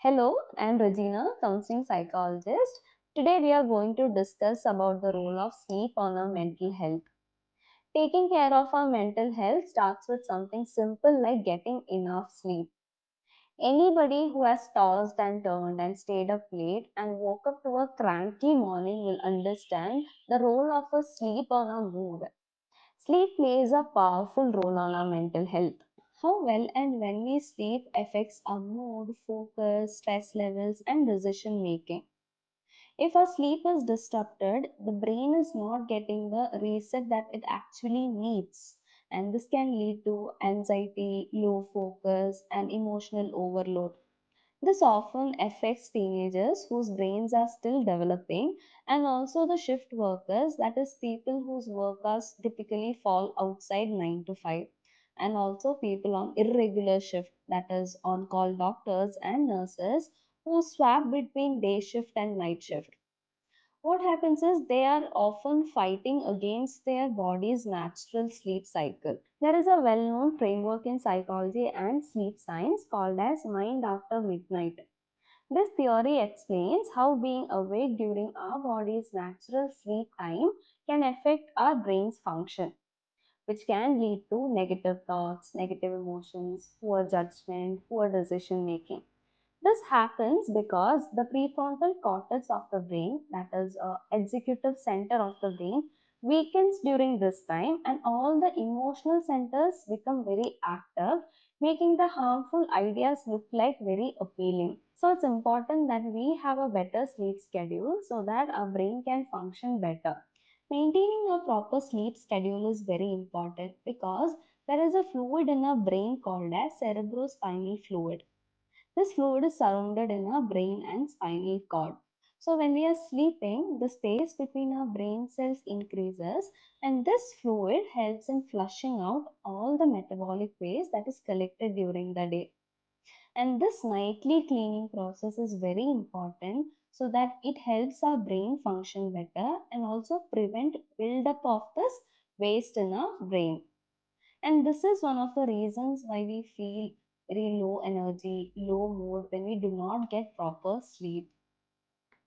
Hello, I'm Rajina, counseling psychologist. Today we are going to discuss about the role of sleep on our mental health. Taking care of our mental health starts with something simple like getting enough sleep. Anybody who has tossed and turned and stayed up late and woke up to a cranky morning will understand the role of a sleep on our mood. Sleep plays a powerful role on our mental health. How well and when we sleep affects our mood, focus, stress levels, and decision making. If our sleep is disrupted, the brain is not getting the reset that it actually needs. And this can lead to anxiety, low focus, and emotional overload. This often affects teenagers whose brains are still developing and also the shift workers, that is, people whose work hours typically fall outside 9 to 5, and also people on irregular shift, that is, on call doctors and nurses who swap between day shift and night shift. What happens is they are often fighting against their body's natural sleep cycle. There is a well known framework in psychology and sleep science called as mind after midnight. This theory explains how being awake during our body's natural sleep time can affect our brain's function, which can lead to negative thoughts, negative emotions, poor judgment, poor decision making. This happens because the prefrontal cortex of the brain, that is, executive center of the brain, weakens during this time, and all the emotional centers become very active, making the harmful ideas look like very appealing. So it's important that we have a better sleep schedule so that our brain can function better. Maintaining a proper sleep schedule is very important because there is a fluid in our brain called as cerebrospinal fluid. This fluid is surrounded in our brain and spinal cord. So when we are sleeping, the space between our brain cells increases, and this fluid helps in flushing out all the metabolic waste that is collected during the day. And this nightly cleaning process is very important so that it helps our brain function better and also prevent buildup of this waste in our brain. And this is one of the reasons why we feel very low energy, low mood when we do not get proper sleep.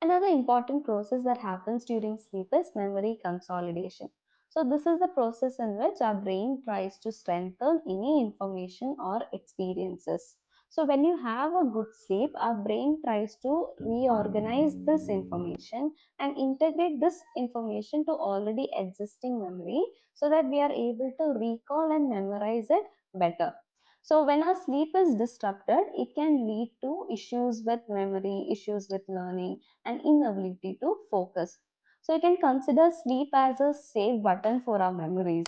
Another important process that happens during sleep is memory consolidation. So, this is the process in which our brain tries to strengthen any information or experiences. So, when you have a good sleep, our brain tries to reorganize this information and integrate this information to already existing memory so that we are able to recall and memorize it better. So, when our sleep is disrupted, it can lead to issues with memory, issues with learning, and inability to focus. So you can consider sleep as a save button for our memories.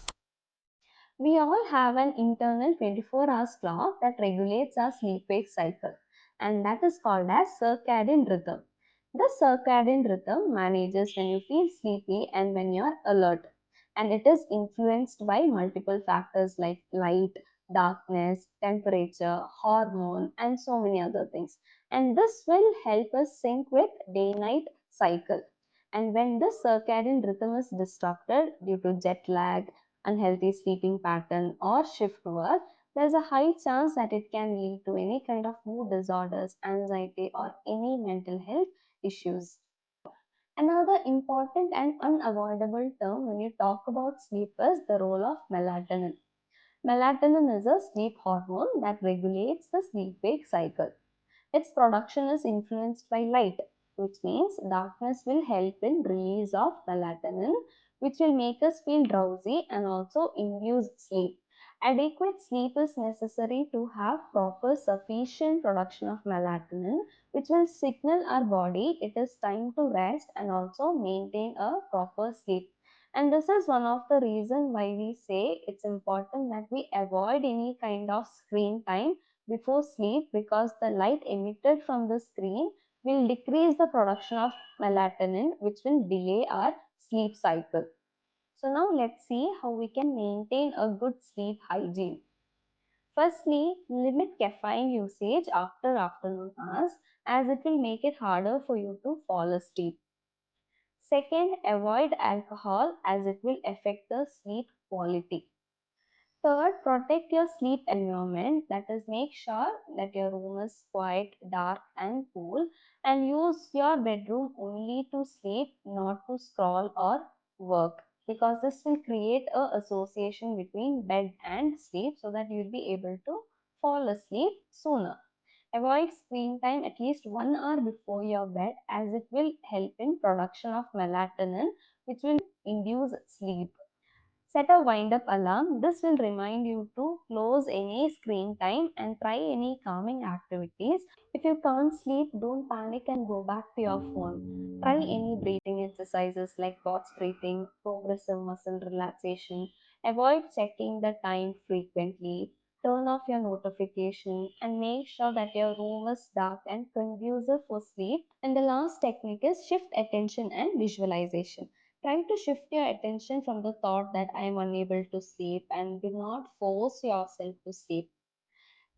We all have an internal 24 hours clock that regulates our sleep wake cycle, and that is called as circadian rhythm. The circadian rhythm manages when you feel sleepy and when you are alert, and it is influenced by multiple factors like light, darkness, temperature, hormone, and so many other things. And this will help us sync with day night cycle. And when the circadian rhythm is disrupted due to jet lag, unhealthy sleeping pattern, or shift work, there's a high chance that it can lead to any kind of mood disorders, anxiety, or any mental health issues. Another important and unavoidable term when you talk about sleep is the role of melatonin. Melatonin is a sleep hormone that regulates the sleep wake cycle. Its production is influenced by light, which means darkness will help in release of melatonin, which will make us feel drowsy and also induce sleep. Adequate sleep is necessary to have proper sufficient production of melatonin, which will signal our body it is time to rest and also maintain a proper sleep. And this is one of the reasons why we say it's important that we avoid any kind of screen time before sleep, because the light emitted from the screen will decrease the production of melatonin, which will delay our sleep cycle. So now let's see how we can maintain a good sleep hygiene. Firstly, limit caffeine usage after afternoon hours, as it will make it harder for you to fall asleep. Second, avoid alcohol as it will affect the sleep quality. Third, protect your sleep environment. That is, make sure that your room is quiet, dark, and cool, and use your bedroom only to sleep, not to scroll or work, because this will create a association between bed and sleep so that you'll be able to fall asleep sooner. Avoid screen time at least 1 hour before your bed, as it will help in production of melatonin, which will induce sleep. Set a wind up alarm. This will remind you to close any screen time and try any calming activities. If you can't sleep, don't panic and go back to your phone. Try any breathing exercises like box breathing, progressive muscle relaxation. Avoid checking the time frequently. Turn off your notification and make sure that your room is dark and conducive for sleep. And the last technique is shift attention and visualization. Try to shift your attention from the thought that I am unable to sleep, and do not force yourself to sleep.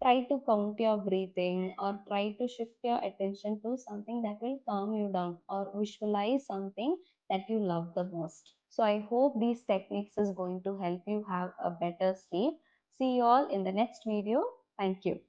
Try to count your breathing, or try to shift your attention to something that will calm you down, or visualize something that you love the most. So I hope these techniques is going to help you have a better sleep. See you all in the next video. Thank you.